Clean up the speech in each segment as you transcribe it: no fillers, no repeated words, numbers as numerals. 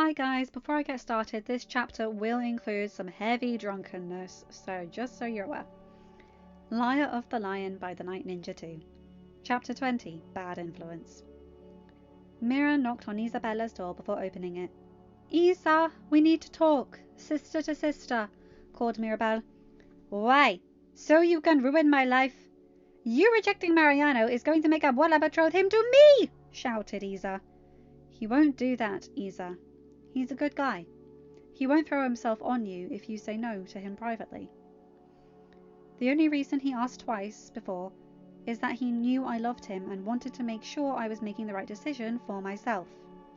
Hi guys, before I get started, this chapter will include some heavy drunkenness, so just so you're aware. Lyre of the Lion by TheNightNinja2. Chapter 20, Bad Influence. Mira knocked on Isabella's door before opening it. Isa, we need to talk, sister to sister, called Mirabel. Why? So you can ruin my life? You rejecting Mariano is going to make Abuela betroth him to me, shouted Isa. He won't do that, Isa. He's a good guy. He won't throw himself on you if you say no to him privately. The only reason he asked twice before is that he knew I loved him and wanted to make sure I was making the right decision for myself,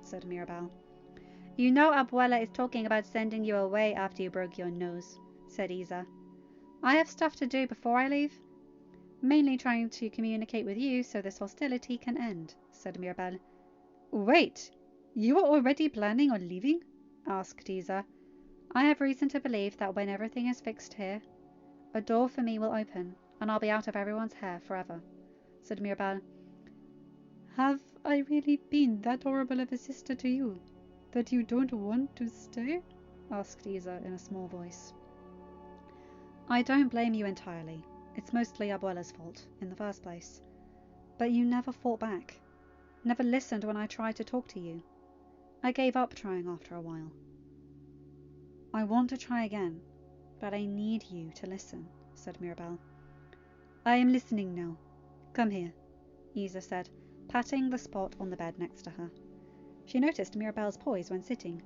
said Mirabel. You know Abuela is talking about sending you away after you broke your nose, said Isa. I have stuff to do before I leave. Mainly trying to communicate with you so this hostility can end, said Mirabel. Wait, you are already planning on leaving? Asked Isa. I have reason to believe that when everything is fixed here, a door for me will open, and I'll be out of everyone's hair forever, said Mirabel. Have I really been that horrible of a sister to you, that you don't want to stay? Asked Isa in a small voice. I don't blame you entirely. It's mostly Abuela's fault, in the first place. But you never fought back. Never listened when I tried to talk to you. I gave up trying after a while. I want to try again, but I need you to listen, said Mirabel. I am listening now. Come here, Isa said, patting the spot on the bed next to her. She noticed Mirabel's poise when sitting.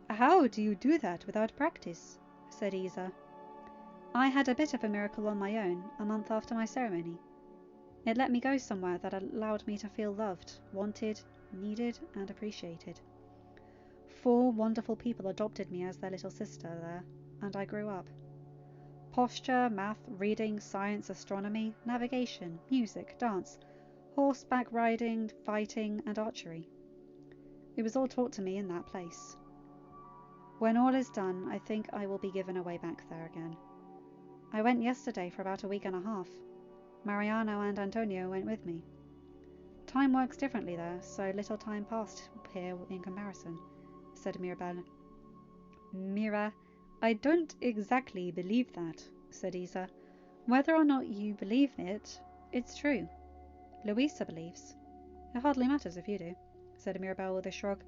How do you do that without practice? Said Isa. I had a bit of a miracle on my own a month after my ceremony. It let me go somewhere that allowed me to feel loved, wanted, needed, and appreciated. 4 wonderful people adopted me as their little sister there, and I grew up. Posture, math, reading, science, astronomy, navigation, music, dance, horseback riding, fighting, and archery. It was all taught to me in that place. When all is done, I think I will be given a way back there again. I went yesterday for about a week and a half. Mariano and Antonio went with me. Time works differently there, so little time passed here in comparison, said Mirabel. Mira, I don't exactly believe that, said Isa. Whether or not you believe it, it's true. Luisa believes. It hardly matters if you do, said Mirabel with a shrug.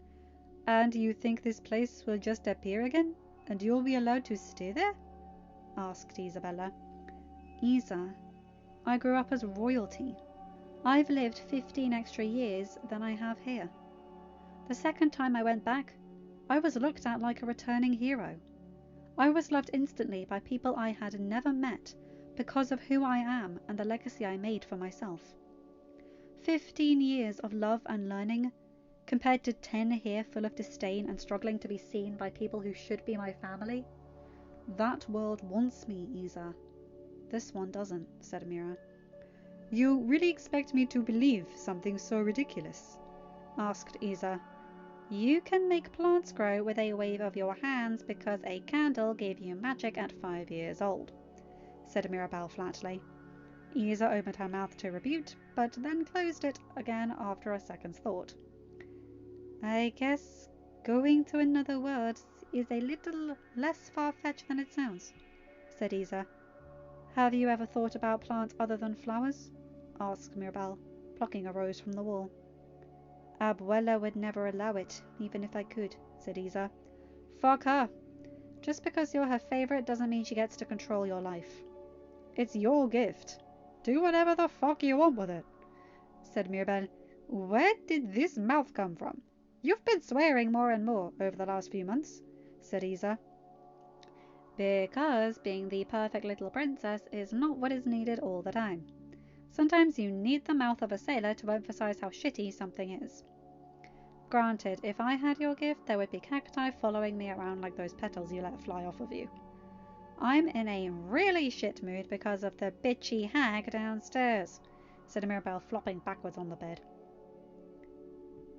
And you think this place will just appear again, and you'll be allowed to stay there? Asked Isabella. Isa, I grew up as royalty. I've lived 15 extra years than I have here. The second time I went back, I was looked at like a returning hero. I was loved instantly by people I had never met because of who I am and the legacy I made for myself. 15 years of love and learning compared to 10 here full of disdain and struggling to be seen by people who should be my family. That world wants me, Isa. This one doesn't, said Mira. You really expect me to believe something so ridiculous? Asked Isa. You can make plants grow with a wave of your hands because a candle gave you magic at 5 years old, said Mirabel flatly. Isa opened her mouth to rebut, but then closed it again after a second's thought. I guess going to another world is a little less far-fetched than it sounds, said Isa. Have you ever thought about plants other than flowers? Asked Mirabel, plucking a rose from the wall. Abuela would never allow it, even if I could, said Isa. Fuck her. Just because you're her favorite doesn't mean she gets to control your life. It's your gift. Do whatever the fuck you want with it, said Mirabel. Where did this mouth come from? You've been swearing more and more over the last few months, said Isa. Because being the perfect little princess is not what is needed all the time. Sometimes you need the mouth of a sailor to emphasize how shitty something is. Granted, if I had your gift, there would be cacti following me around like those petals you let fly off of you. I'm in a really shit mood because of the bitchy hag downstairs, said Mirabel, flopping backwards on the bed.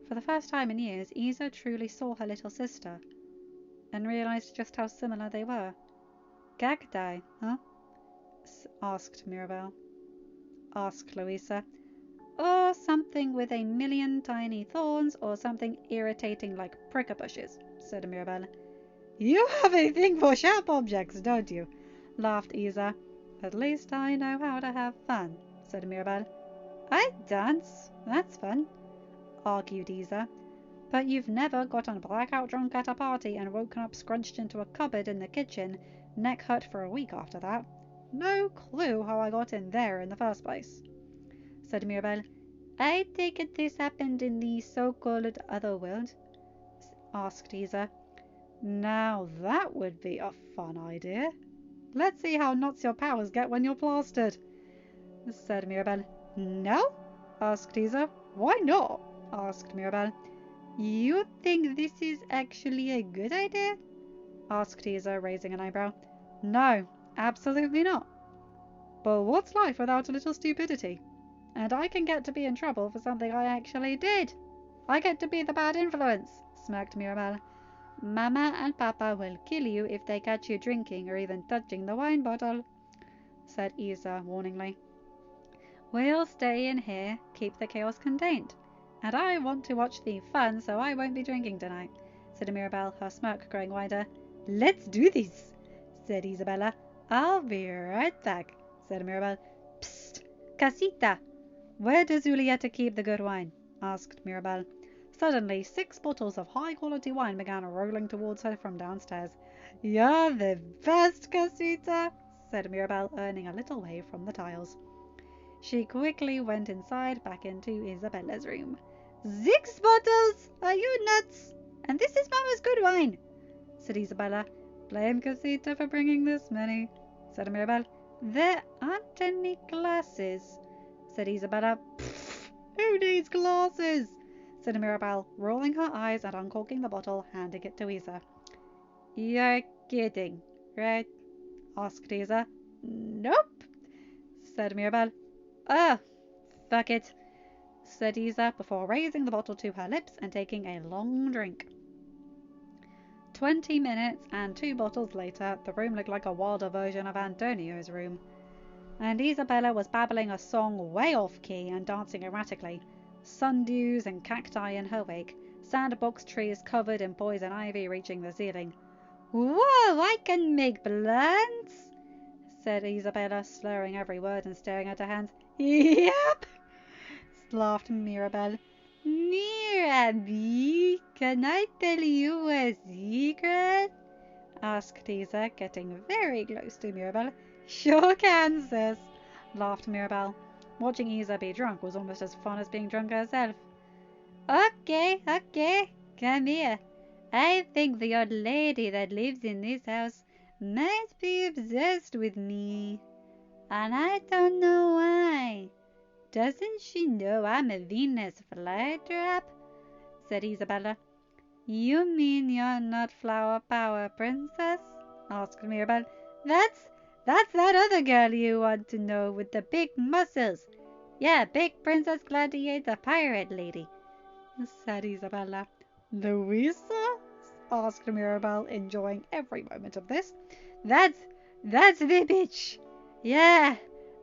For the first time in years, Isa truly saw her little sister and realized just how similar they were. Cacti, huh? Asked Mirabel. Asked Louisa. Or something with a million tiny thorns, or something irritating like pricker bushes, said Mirabel. You have a thing for sharp objects, don't you? Laughed Isa. At least I know how to have fun, said Mirabel. I dance. That's fun, argued Isa. But you've never gotten blackout drunk at a party and woken up scrunched into a cupboard in the kitchen, neck hurt for a week after that. No clue how I got in there in the first place, said Mirabel. I take it this happened in the so-called other world? Asked Isa. Now that would be a fun idea. Let's see how nuts your powers get when you're plastered, said Mirabel. No? Asked Isa. Why not? Asked Mirabel. You think this is actually a good idea? Asked Isa, raising an eyebrow. No, absolutely not. But what's life without a little stupidity? And I can get to be in trouble for something I actually did. I get to be the bad influence, smirked Mirabel. Mama and Papa will kill you if they catch you drinking or even touching the wine bottle, said Isa warningly. We'll stay in here, keep the chaos contained. And I want to watch the fun, so I won't be drinking tonight, said Mirabel, her smirk growing wider. Let's do this, said Isabella. I'll be right back, said Mirabel. Psst, Casita! Where does Julieta keep the good wine? Asked Mirabel. Suddenly, 6 bottles of high-quality wine began rolling towards her from downstairs. You're the best, Casita, said Mirabel, earning a little wave from the tiles. She quickly went inside, back into Isabella's room. 6 bottles! Are you nuts? And this is Mama's good wine, said Isabella. Blame Casita for bringing this many, said Mirabel. There aren't any glasses, said Isabella. Who needs glasses? Said Mirabel, rolling her eyes and uncorking the bottle, handing it to Isa. You're kidding, right? Asked Isa. Nope, said Mirabel. Oh, fuck it, said Isa before raising the bottle to her lips and taking a long drink. 20 minutes and 2 bottles later, the room looked like a wilder version of Antonio's room. And Isabella was babbling a song way off key and dancing erratically. Sundews and cacti in her wake, sandbox trees covered in poison ivy reaching the ceiling. Whoa, I can make plans, said Isabella, slurring every word and staring at her hands. Yep, laughed Mirabel. Mirabel, can I tell you a secret? Asked Isa, getting very close to Mirabel. Sure can, sis, laughed Mirabel. Watching Isa be drunk was almost as fun as being drunk herself. Okay, come here. I think the old lady that lives in this house might be obsessed with me. And I don't know why. Doesn't she know I'm a Venus flytrap? Said Isabella. You mean you're not Flower Power Princess? Asked Mirabel. That's that other girl you want to know with the big muscles. Yeah, big Princess Gladiator Pirate Lady, said Isabella. Louisa? Asked Mirabel, enjoying every moment of this. That's the bitch. Yeah,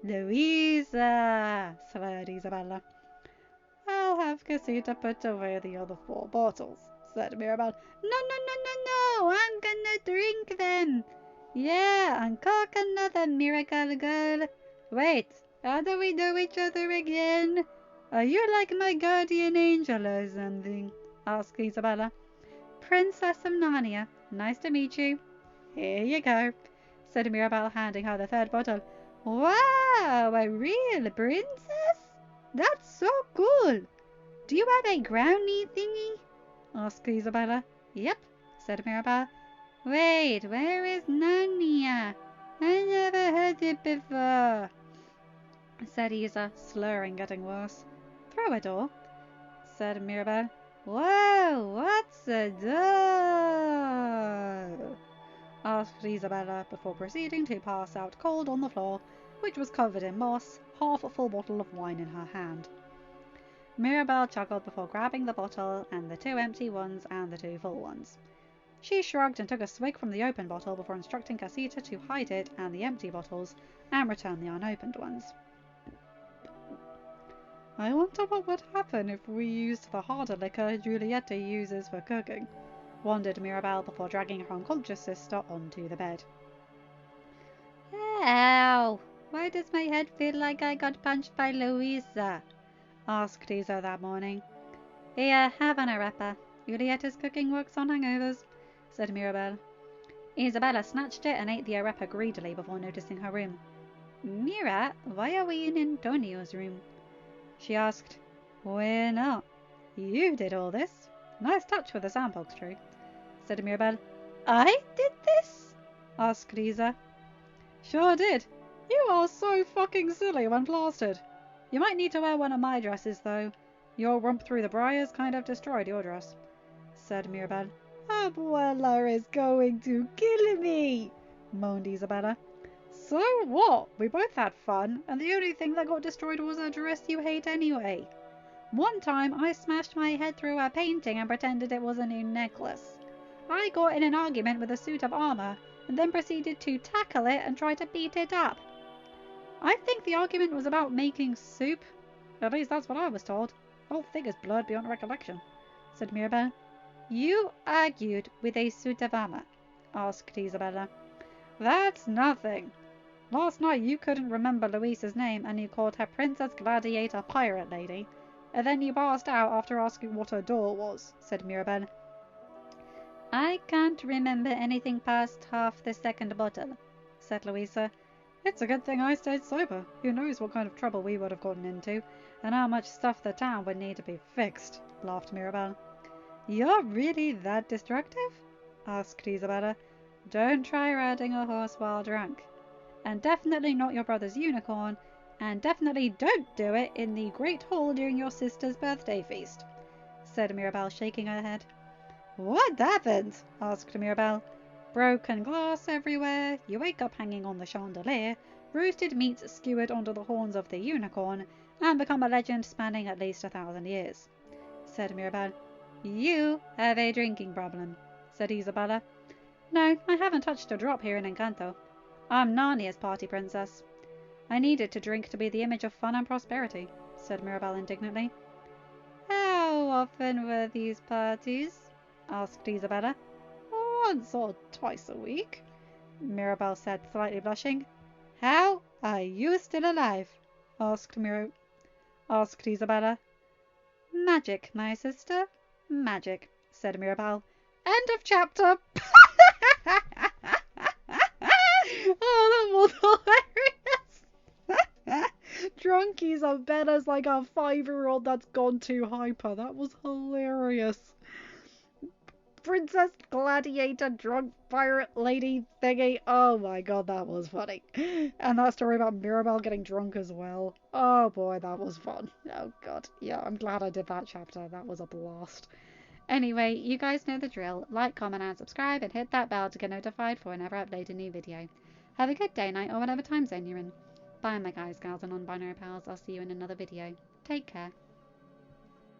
Louisa, said Isabella. I'll have Casita put away the other 4 bottles, said Mirabel. No, I'm gonna drink them. Yeah, uncork another, miracle girl. Wait, how do we know each other again? Are you like my guardian angel or something? Asked Isabella. Princess of Narnia. Nice to meet you. Here you go, said Mirabel, handing her the 3rd bottle. Wow, a real princess? That's so cool. Do you have a brownie thingy? Asked Isabella. Yep, said Mirabel. Wait, where is Narnia? I never heard it before, said Isa, slurring, getting worse. Through a door, said Mirabel. Whoa, what's a door? Asked Isabella before proceeding to pass out cold on the floor, which was covered in moss, half a full bottle of wine in her hand. Mirabel chuckled before grabbing the bottle and the 2 empty ones and the 2 full ones. She shrugged and took a swig from the open bottle before instructing Casita to hide it and the empty bottles and return the unopened ones. I wonder what would happen if we used the harder liquor Julieta uses for cooking, wondered Mirabel before dragging her unconscious sister onto the bed. Ow! Why does my head feel like I got punched by Louisa? Asked Isa that morning. Here, have an arepa. Julieta's cooking works on hangovers, said Mirabel. Isabella snatched it and ate the arepa greedily before noticing her room. Mira, why are we in Antonio's room? She asked. We're not. You did all this. Nice touch with the sandbox tree, said Mirabel. I did this? Asked Isa. Sure did. You are so fucking silly when plastered. You might need to wear one of my dresses, though. Your romp through the briars kind of destroyed your dress, said Mirabel. Abuela is going to kill me, moaned Isabella. So what? We both had fun, and the only thing that got destroyed was a dress you hate anyway. One time I smashed my head through a painting and pretended it was a new necklace. I got in an argument with a suit of armor, and then proceeded to tackle it and try to beat it up. I think the argument was about making soup. At least that's what I was told. The whole thing is blurred beyond recollection, said Mirabel. You argued with a suit of armor? Asked Isabella. That's nothing. Last night you couldn't remember Louisa's name and you called her Princess Gladiator Pirate Lady, and then you passed out after asking what her door was, said Mirabel. I can't remember anything past half the second bottle, said Louisa. It's a good thing I stayed sober. Who knows what kind of trouble we would have gotten into, and how much stuff the town would need to be fixed, laughed Mirabel. You're really that destructive? Asked Isabella. Don't try riding a horse while drunk. And definitely not your brother's unicorn, and definitely don't do it in the Great Hall during your sister's birthday feast, said Mirabel, shaking her head. What happened? Asked Mirabel. Broken glass everywhere, you wake up hanging on the chandelier, roasted meats skewered onto the horns of the unicorn, and become a legend spanning at least 1,000 years, said Mirabel. You have a drinking problem, said Isabella. No, I haven't touched a drop here in Encanto. I'm Narnia's party princess. I needed to drink to be the image of fun and prosperity, said Mirabel indignantly. How often were these parties? Asked Isabella. Once or twice a week, Mirabel said, slightly blushing. How are you still alive? Asked Isabella. Magic, my sister. Magic, said Mirabel. End of chapter. Oh, that was hilarious. Drunkies are better as like a 5-year-old that's gone too hyper. That was hilarious. Princess Gladiator drunk pirate lady thingy. Oh my god, that was funny. And that story about Mirabel getting drunk as well. Oh boy, that was fun. Oh god. Yeah, I'm glad I did that chapter. That was a blast. Anyway, you guys know the drill. Like, comment and subscribe and hit that bell to get notified for whenever I upload a new video. Have a good day, night, or whatever time zone you're in. Bye my guys, gals and non-binary pals. I'll see you in another video. Take care.